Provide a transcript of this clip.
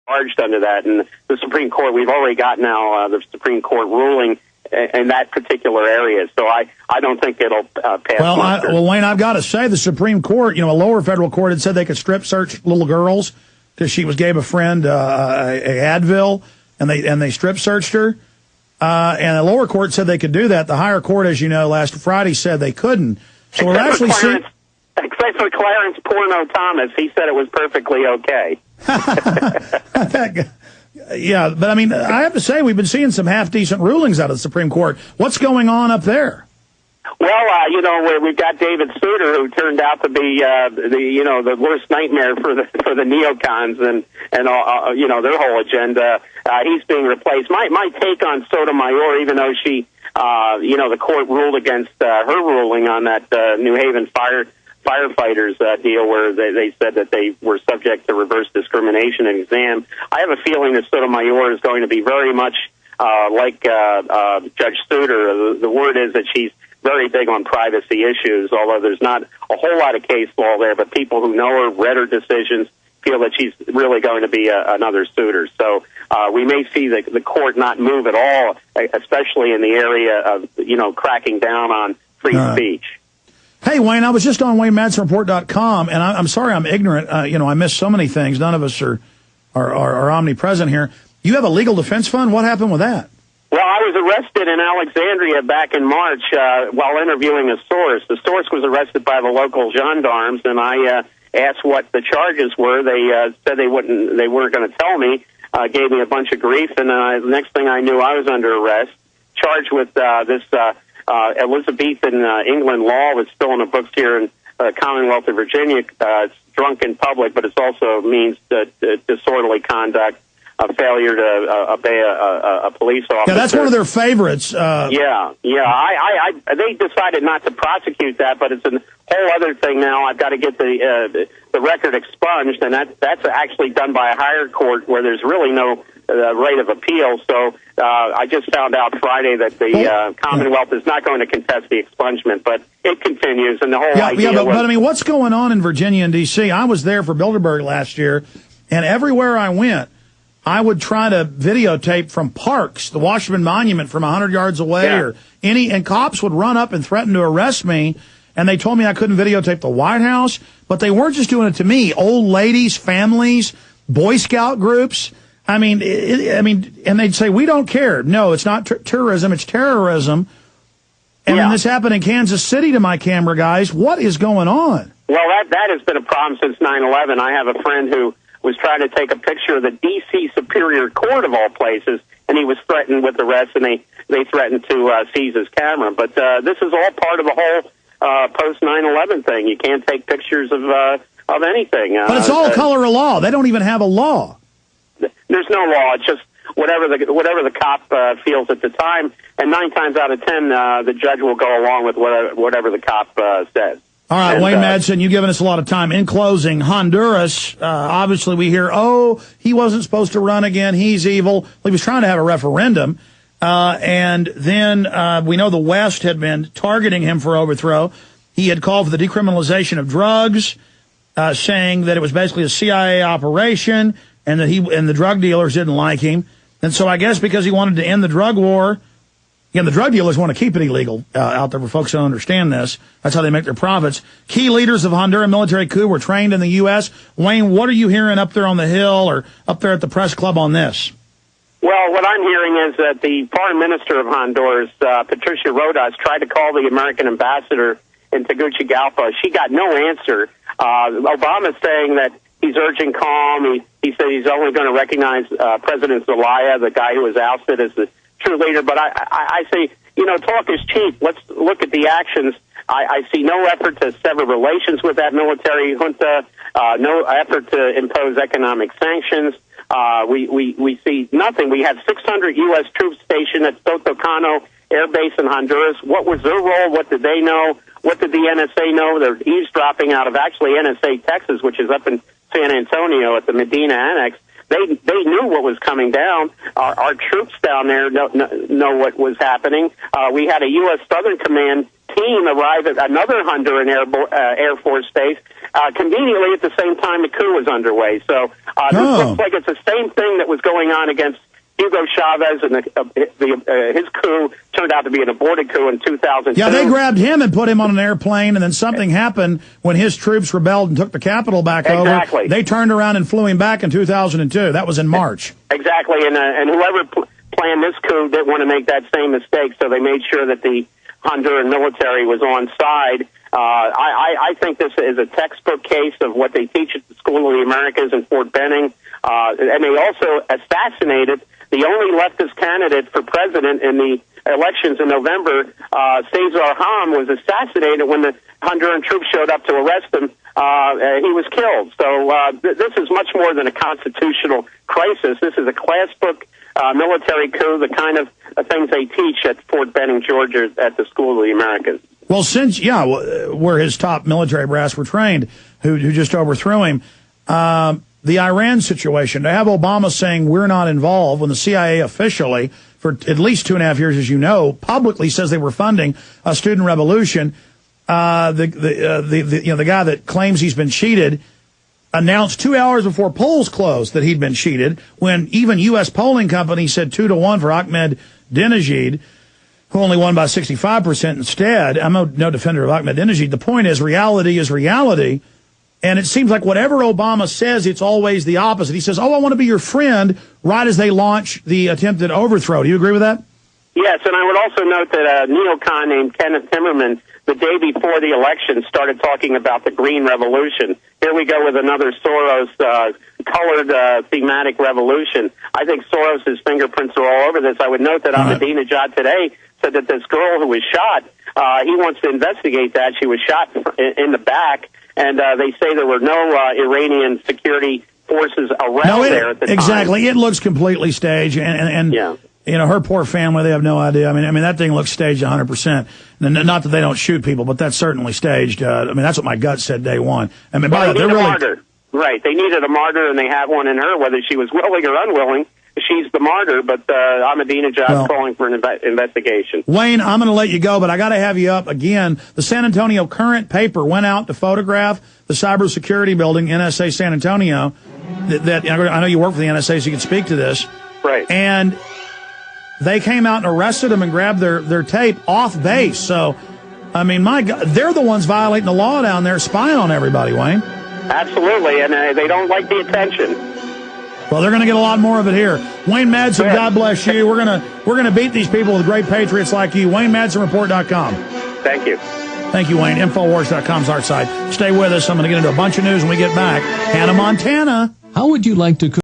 charged under that. And the Supreme Court, we've already got now the Supreme Court ruling in that particular area. So I don't think it'll pass. Well, Wayne, I've got to say the Supreme Court, a lower federal court had said they could strip search little girls because she gave a friend a Advil, and they strip searched her. And the lower court said they could do that. The higher court, as you know, last Friday said they couldn't. So we're actually seeing... Except for Clarence Porno Thomas. He said it was perfectly okay. Yeah, but I mean, I have to say, we've been seeing some half-decent rulings out of the Supreme Court. What's going on up there? Well, we've got David Souter, who turned out to be the worst nightmare for the neocons and their whole agenda. He's being replaced. My take on Sotomayor, even though she, the court ruled against her ruling on that New Haven firefighters deal where they said that they were subject to reverse discrimination exam. I have a feeling that Sotomayor is going to be very much like Judge Souter. The word is that she's very big on privacy issues, although there's not a whole lot of case law there, but people who know her, read her decisions, feel that she's really going to be another Souter. So we may see the court not move at all, especially in the area of, cracking down on free speech. Hey, Wayne, I was just on WayneMadsenReport.com, and I'm sorry I'm ignorant. I miss so many things. None of us are omnipresent here. You have a legal defense fund? What happened with that? Well, I was arrested in Alexandria back in March while interviewing a source. The source was arrested by the local gendarmes, and I asked what the charges were. They said they weren't going to tell me. Gave me a bunch of grief, and the next thing I knew, I was under arrest, charged with this Elizabethan England law that's still in the books here in the Commonwealth of Virginia. It's drunk in public, but it also means disorderly conduct. A failure to obey a police officer. Yeah, that's one of their favorites. Yeah. They decided not to prosecute that, but it's a whole other thing now. I've got to get the record expunged, and that's actually done by a higher court where there's really no right of appeal. So I just found out Friday that the Commonwealth is not going to contest the expungement, but it continues, and the whole idea. Yeah, but I mean, what's going on in Virginia and D.C.? I was there for Bilderberg last year, and everywhere I went, I would try to videotape from parks, the Washington Monument from 100 yards away, and cops would run up and threaten to arrest me, and they told me I couldn't videotape the White House, but they weren't just doing it to me. Old ladies, families, Boy Scout groups. I mean, and they'd say, we don't care. No, it's not tourism, it's terrorism. And then this happened in Kansas City to my camera guys. What is going on? Well, that has been a problem since 9/11. I have a friend who was trying to take a picture of the D.C. Superior Court of all places, and he was threatened with arrest, and they threatened to seize his camera. But this is all part of the whole post 9/11 thing. You can't take pictures of anything. But it's all color of law. They don't even have a law. There's no law. It's just whatever the cop feels at the time, and 9 times out of 10, the judge will go along with whatever the cop says. All right, Wayne Madsen, you've given us a lot of time. In closing, Honduras, obviously we hear, he wasn't supposed to run again, he's evil. Well, he was trying to have a referendum. And then we know the West had been targeting him for overthrow. He had called for the decriminalization of drugs, saying that it was basically a CIA operation and that the drug dealers didn't like him. And so I guess because he wanted to end the drug war, again, the drug dealers want to keep it illegal out there for folks who don't understand this. That's how they make their profits. Key leaders of Honduran military coup were trained in the U.S. Wayne, what are you hearing up there on the Hill or up there at the press club on this? Well, what I'm hearing is that the foreign minister of Honduras, Patricia Rodas, tried to call the American ambassador in Tegucigalpa. She got no answer. Obama's saying that he's urging calm. He said he's only going to recognize President Zelaya, the guy who was ousted as the true leader. But I say, talk is cheap. Let's look at the actions. I see no effort to sever relations with that military junta, no effort to impose economic sanctions. We see nothing. We have 600 U.S. troops stationed at Sotocano Air Base in Honduras. What was their role? What did they know? What did the NSA know? They're eavesdropping out of actually NSA Texas, which is up in San Antonio at the Medina Annex. They knew what was coming down. Our troops down there know what was happening. We had a U.S. Southern Command team arrive at another Honduran Air Force base, conveniently at the same time the coup was underway. So this looks like it's the same thing that was going on against Hugo Chavez, and his coup turned out to be an aborted coup in 2002. Yeah, they grabbed him and put him on an airplane, and then something happened when his troops rebelled and took the capital back over. They turned around and flew him back in 2002. That was in March. Exactly, and whoever planned this coup didn't want to make that same mistake, so they made sure that the Honduran military was on side. I think this is a textbook case of what they teach at the School of the Americas in Fort Benning, and they also assassinated the only leftist candidate for president in the elections in November. Cesar Ham was assassinated when the Honduran troops showed up to arrest him. He was killed. So this is much more than a constitutional crisis. This is a class book military coup, the kind of things they teach at Fort Benning, Georgia, at the School of the Americas. Well, since, where his top military brass were trained, who just overthrew him, the Iran situation, to have Obama saying we're not involved when the CIA officially, for at least 2.5 years, as you know, publicly says they were funding a student revolution. The guy that claims he's been cheated announced 2 hours before polls closed that he'd been cheated, when even U.S. polling companies said 2-1 for Ahmadinejad, who only won by 65% instead. I'm no defender of Ahmadinejad. The point is reality is reality. And it seems like whatever Obama says, it's always the opposite. He says, I want to be your friend, right as they launch the attempted overthrow. Do you agree with that? Yes, and I would also note that a neocon named Kenneth Timmerman, the day before the election, started talking about the Green Revolution. Here we go with another Soros-colored thematic revolution. I think Soros' fingerprints are all over this. I would note that Ahmadinejad today said that this girl who was shot, he wants to investigate that. She was shot in the back. And they say there were no Iranian security forces around there at the time. Exactly. It looks completely staged. And her poor family, they have no idea. I mean, that thing looks staged 100%. Not that they don't shoot people, but that's certainly staged. That's what my gut said day one. I mean, by the way, they're really... martyr. Right. They needed a martyr, and they have one in her, whether she was willing or unwilling. She's the martyr, but Ahmadinejad calling for an investigation. Wayne, I'm going to let you go, but I got to have you up again. The San Antonio Current paper went out to photograph the cybersecurity building, NSA San Antonio. That I know you work for the NSA, so you can speak to this. Right. And they came out and arrested them and grabbed their tape off base. So, I mean, my God, they're the ones violating the law down there, spying on everybody, Wayne. Absolutely, and they don't like the attention. Well, they're going to get a lot more of it here. Wayne Madsen, God bless you. We're gonna beat these people with great patriots like you. WayneMadsenReport.com. Thank you. Thank you, Wayne. Infowars.com's our site. Stay with us. I'm going to get into a bunch of news when we get back. Hannah, Montana. How would you like to cook?